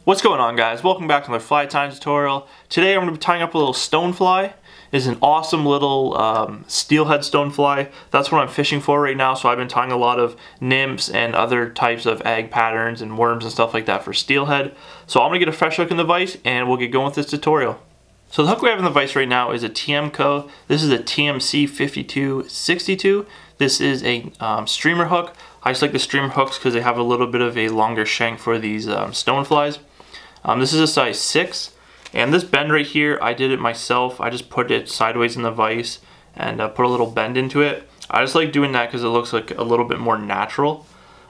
What's going on, guys? Welcome back to another fly tying tutorial. Today I'm going to be tying up a little stonefly. It's an awesome little steelhead stonefly. That's what I'm fishing for right now, so I've been tying a lot of nymphs and other types of egg patterns and worms and stuff like that for steelhead. So I'm going to get a fresh hook in the vise and we'll get going with this tutorial. So the hook we have in the vise right now is a TMCO. This is a TMC 5262. This is a streamer hook. I just like the streamer hooks because they have a little bit of a longer shank for these stoneflies. This is a size 6, and this bend right here, I did it myself. I just put it sideways in the vise and put a little bend into it. I just like doing that because it looks like a little bit more natural.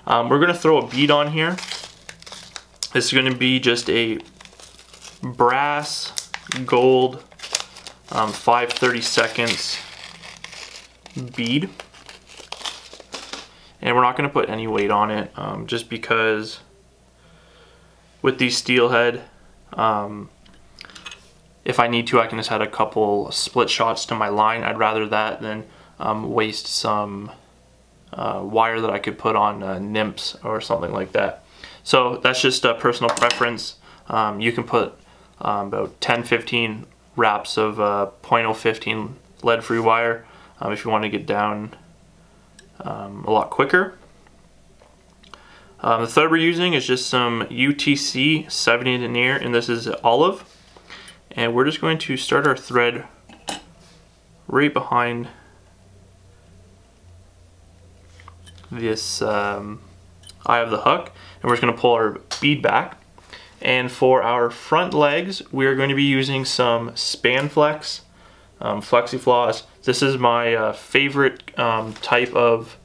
We're going to throw a bead on here. This is going to be just a brass gold 5/32 bead. And we're not going to put any weight on it just because with these steelhead, if I need to, I can just add a couple split shots to my line. I'd rather that than waste some wire that I could put on nymphs or something like that. So that's just a personal preference. You can put about 10-15 wraps of 0.015 lead-free wire if you want to get down a lot quicker. The thread we're using is just some UTC 70 denier, and this is olive. And we're just going to start our thread right behind this eye of the hook, and we're just going to pull our bead back. And for our front legs, we are going to be using some Spanflex Flexi Floss. This is my favorite type of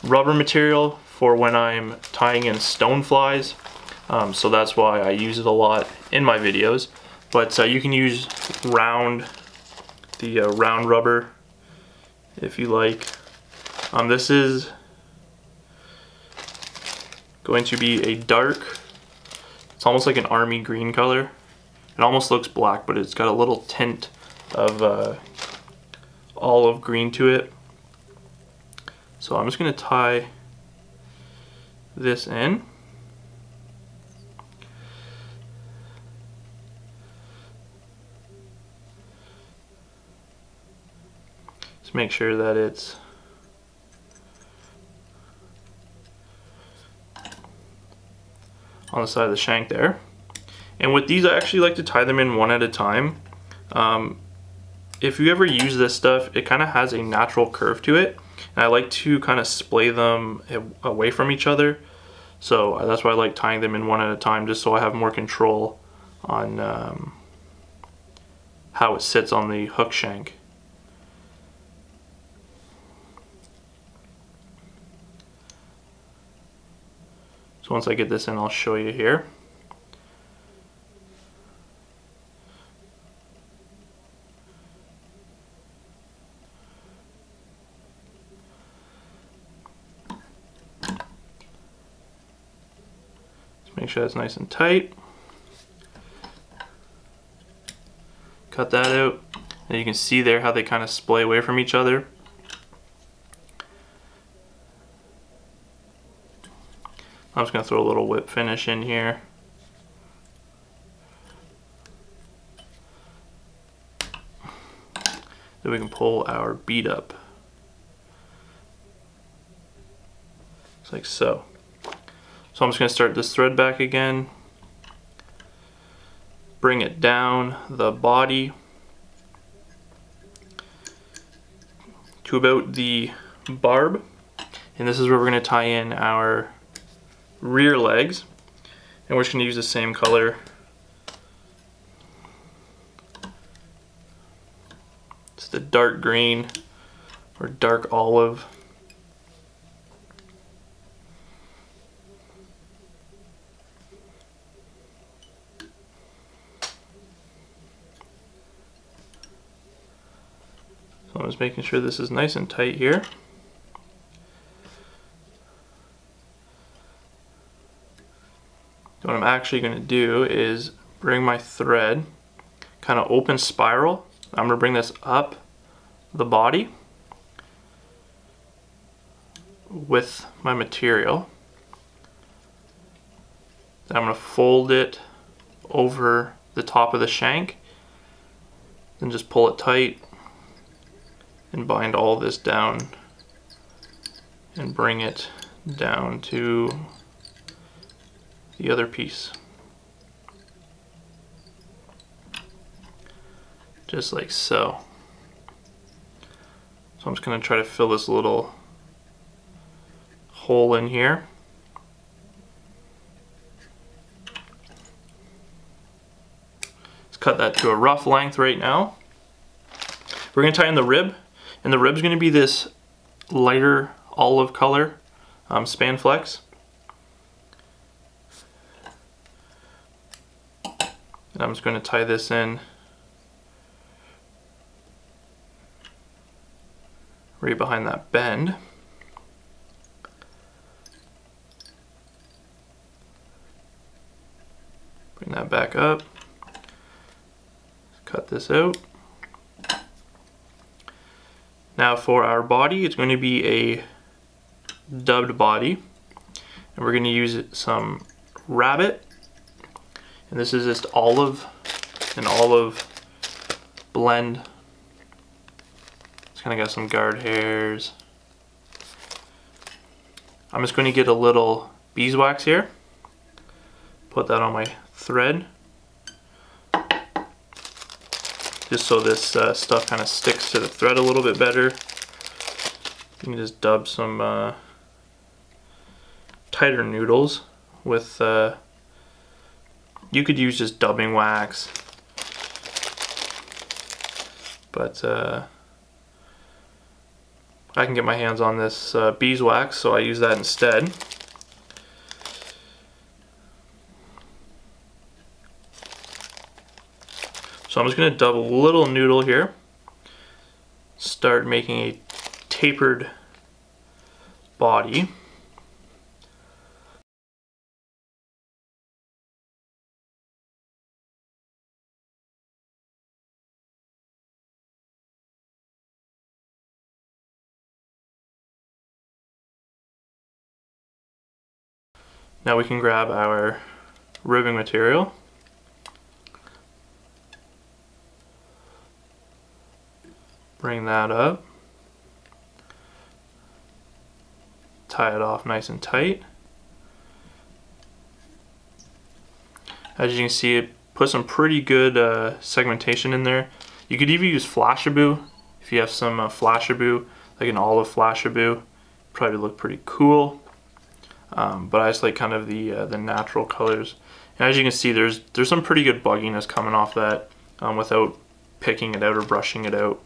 rubber material for when I'm tying in stoneflies, so that's why I use it a lot in my videos. But you can use round rubber if you like. This is going to be a dark, it's almost like an army green color. It almost looks black, but it's got a little tint of olive green to it. So I'm just going to tie this in. Just make sure that it's on the side of the shank there. And with these, I actually like to tie them in one at a time. If you ever use this stuff, it kind of has a natural curve to it. And I like to kind of splay them away from each other. So that's why I like tying them in one at a time, just so I have more control on how it sits on the hook shank. So once I get this in, I'll show you here. Make sure that's nice and tight. Cut that out, and you can see there how they kind of splay away from each other. I'm just going to throw a little whip finish in here. Then we can pull our bead up. Just like so. So I'm just going to start this thread back again, bring it down the body to about the barb, and this is where we're going to tie in our rear legs, and we're just going to use the same color. It's the dark green or dark olive. So I'm just making sure this is nice and tight here. What I'm actually going to do is bring my thread, kind of open spiral. I'm going to bring this up the body with my material. Then I'm going to fold it over the top of the shank. Then just pull it tight and bind all this down and bring it down to the other piece. Just like so. So I'm just going to try to fill this little hole in here. Let's cut that to a rough length right now. We're going to tie in the rib, and the rib's going to be this lighter olive color Spanflex. And I'm just going to tie this in right behind that bend. Bring that back up. Cut this out. Now for our body, it's going to be a dubbed body, and we're going to use some rabbit, and this is just an olive blend. It's kind of got some guard hairs. I'm just going to get a little beeswax here, put that on my thread, just so this stuff kind of sticks to the thread a little bit better. You can just dub some tighter noodles with, you could use just dubbing wax, but I can get my hands on this beeswax, so I use that instead. So I'm just going to dub a little noodle here, start making a tapered body. Now we can grab our ribbing material. Bring that up. Tie it off nice and tight. As you can see, it put some pretty good segmentation in there. You could even use Flashabou if you have some Flashabou, like an olive Flashabou. Probably look pretty cool. But I just like kind of the natural colors. And as you can see, there's some pretty good bugginess coming off that without picking it out or brushing it out.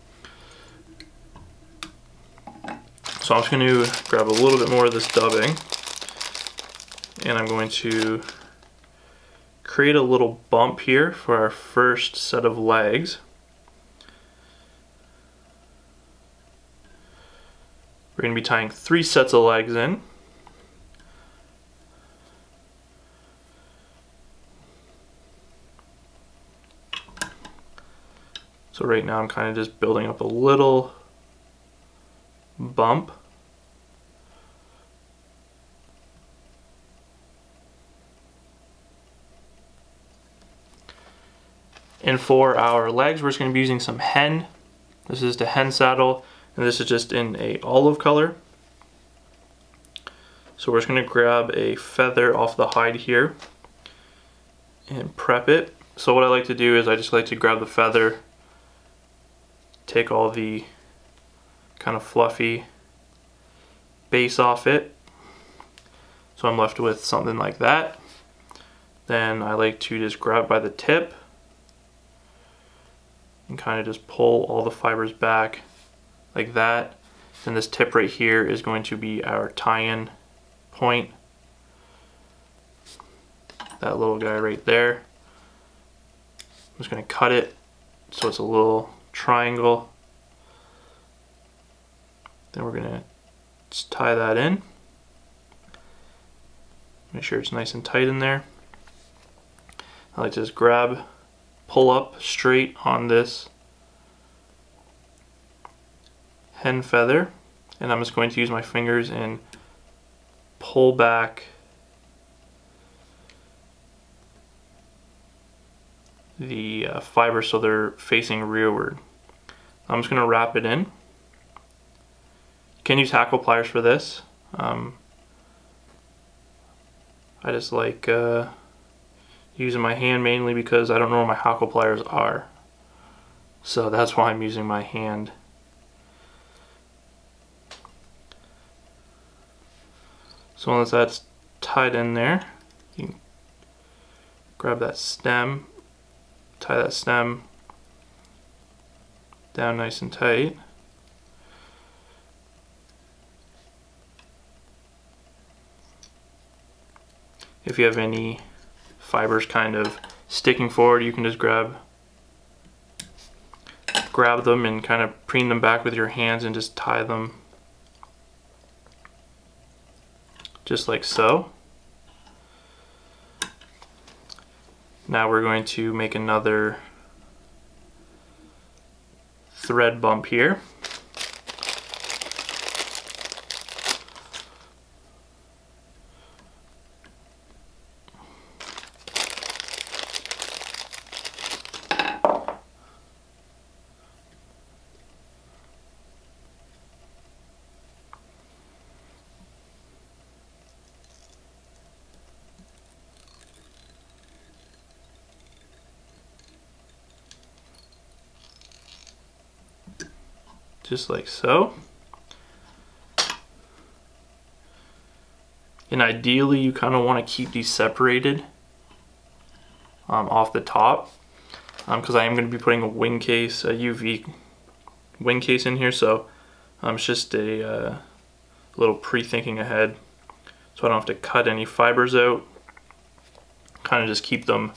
So I'm just going to grab a little bit more of this dubbing, and I'm going to create a little bump here for our first set of legs. We're going to be tying 3 sets of legs in. So right now I'm kind of just building up a little bump. And for our legs, we're just going to be using some hen. This is the hen saddle, and this is just in a olive color. So we're just going to grab a feather off the hide here and prep it. So what I like to do is I just like to grab the feather, take all the kind of fluffy base off it, so I'm left with something like that. Then I like to just grab by the tip and kind of just pull all the fibers back like that. And this tip right here is going to be our tie-in point. That little guy right there. I'm just going to cut it so it's a little triangle. Then we're going to just tie that in. Make sure it's nice and tight in there. I like to just grab, pull up straight on this hen feather, and I'm just going to use my fingers and pull back the fibers so they're facing rearward. I'm just going to wrap it in. You can use hackle pliers for this. I just like using my hand mainly because I don't know where my hackle pliers are. So that's why I'm using my hand. So once that's tied in there, you can grab that stem, tie that stem down nice and tight. If you have any fibers kind of sticking forward, you can just grab them and kind of preen them back with your hands and just tie them just like so. Now we're going to make another thread bump here. Just like so. And ideally you kind of want to keep these separated off the top because I am going to be putting a wing case, a UV wing case in here, so it's just a little pre-thinking ahead so I don't have to cut any fibers out. Kind of just keep them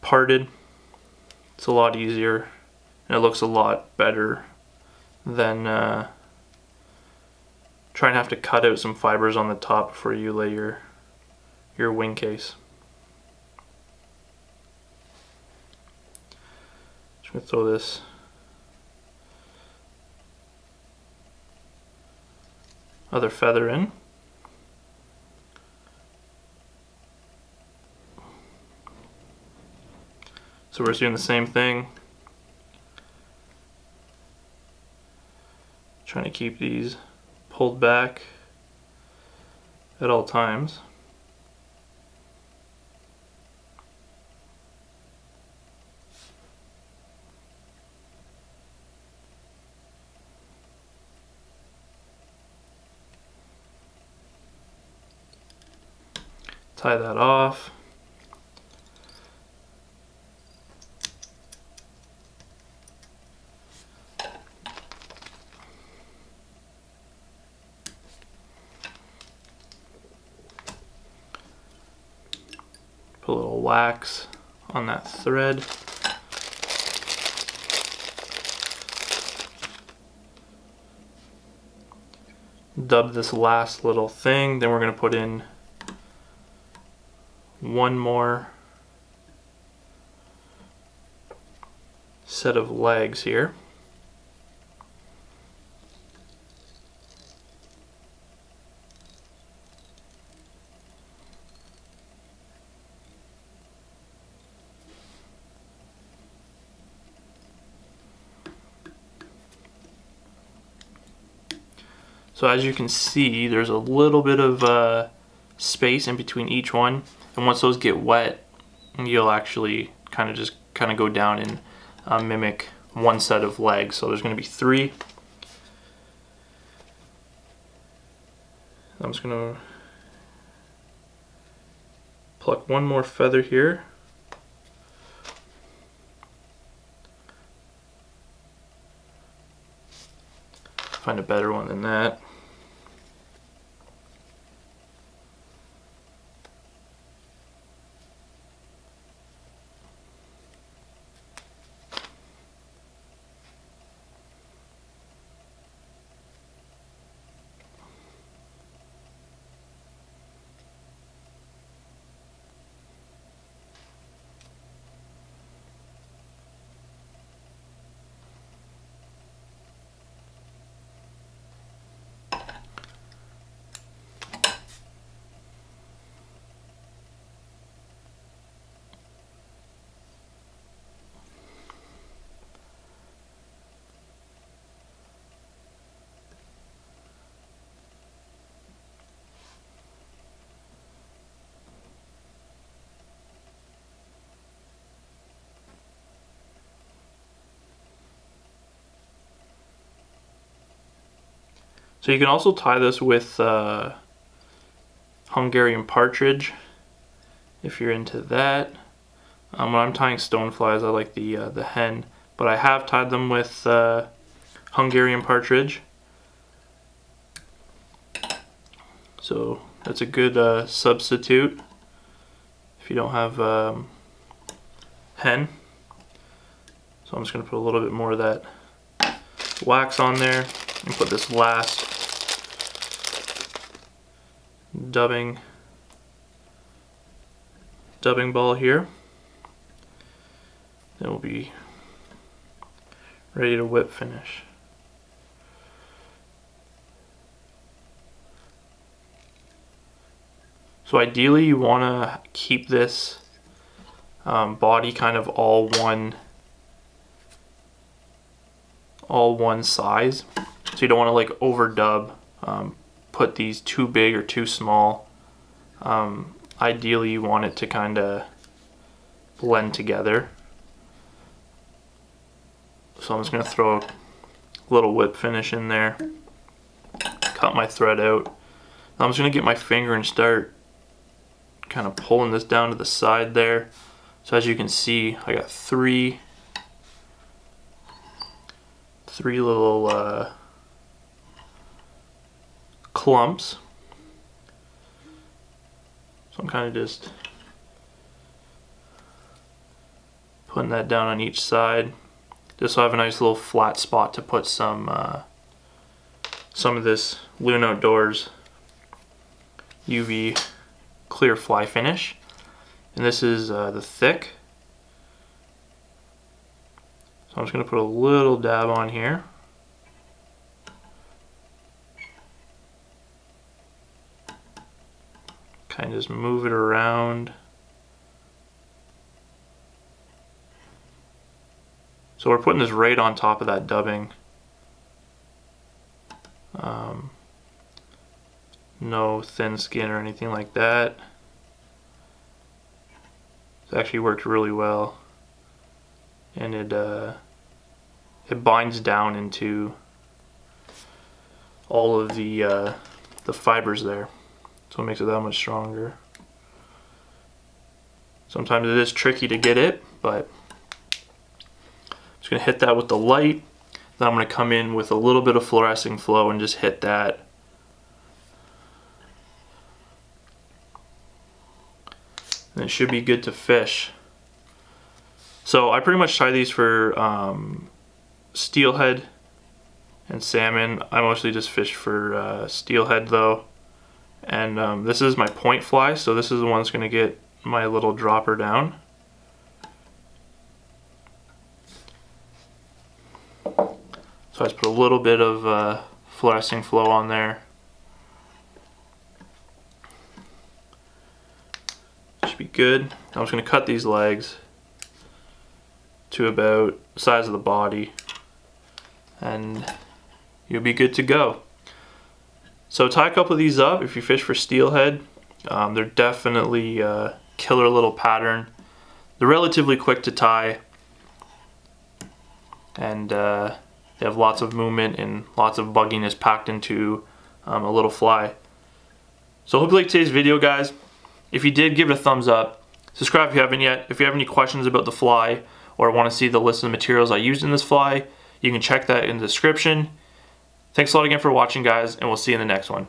parted. It's a lot easier. And it looks a lot better than trying to have to cut out some fibers on the top before you lay your wing case. Just gonna throw this other feather in. So we're just doing the same thing. Trying to keep these pulled back at all times. Tie that off. Put a little wax on that thread. Dub this last little thing, then we're going to put in one more set of legs here. So as you can see, there's a little bit of space in between each one, and once those get wet, you'll actually kind of go down and mimic one set of legs. So there's going to be 3. I'm just going to pluck one more feather here. Find a better one than that. So you can also tie this with Hungarian partridge if you're into that. When I'm tying stoneflies, I like the hen, but I have tied them with Hungarian partridge. So that's a good substitute if you don't have hen. So I'm just going to put a little bit more of that wax on there and put this last dubbing ball here. Then we'll be ready to whip finish. So ideally you want to keep this body kind of all one size. So you don't want to like overdub, put these too big or too small. Ideally you want it to kind of blend together. So I'm just going to throw a little whip finish in there, cut my thread out. Now I'm just going to get my finger and start kind of pulling this down to the side there. So as you can see, I got three little clumps. So I'm kind of just putting that down on each side, just so I have a nice little flat spot to put some of this Loon Outdoors UV clear fly finish. And this is the thick. So I'm just going to put a little dab on here. Kind of just move it around. So we're putting this right on top of that dubbing. No thin skin or anything like that. It's actually worked really well, and it binds down into all of the fibers there, so it makes it that much stronger. Sometimes it is tricky to get it, but I'm just going to hit that with the light. Then I'm going to come in with a little bit of fluorescing flow and just hit that. And it should be good to fish. So I pretty much tie these for steelhead and salmon. I mostly just fish for steelhead though. And this is my point fly, so this is the one that's going to get my little dropper down. So I just put a little bit of fluorescing flow on there. Should be good. I'm just going to cut these legs to about the size of the body, and you'll be good to go. So tie a couple of these up if you fish for steelhead. They're definitely killer little pattern. They're relatively quick to tie, and they have lots of movement and lots of bugginess packed into a little fly. So I hope you liked today's video, guys. If you did, give it a thumbs up. Subscribe if you haven't yet. If you have any questions about the fly or want to see the list of materials I used in this fly, you can check that in the description. Thanks a lot again for watching, guys, and we'll see you in the next one.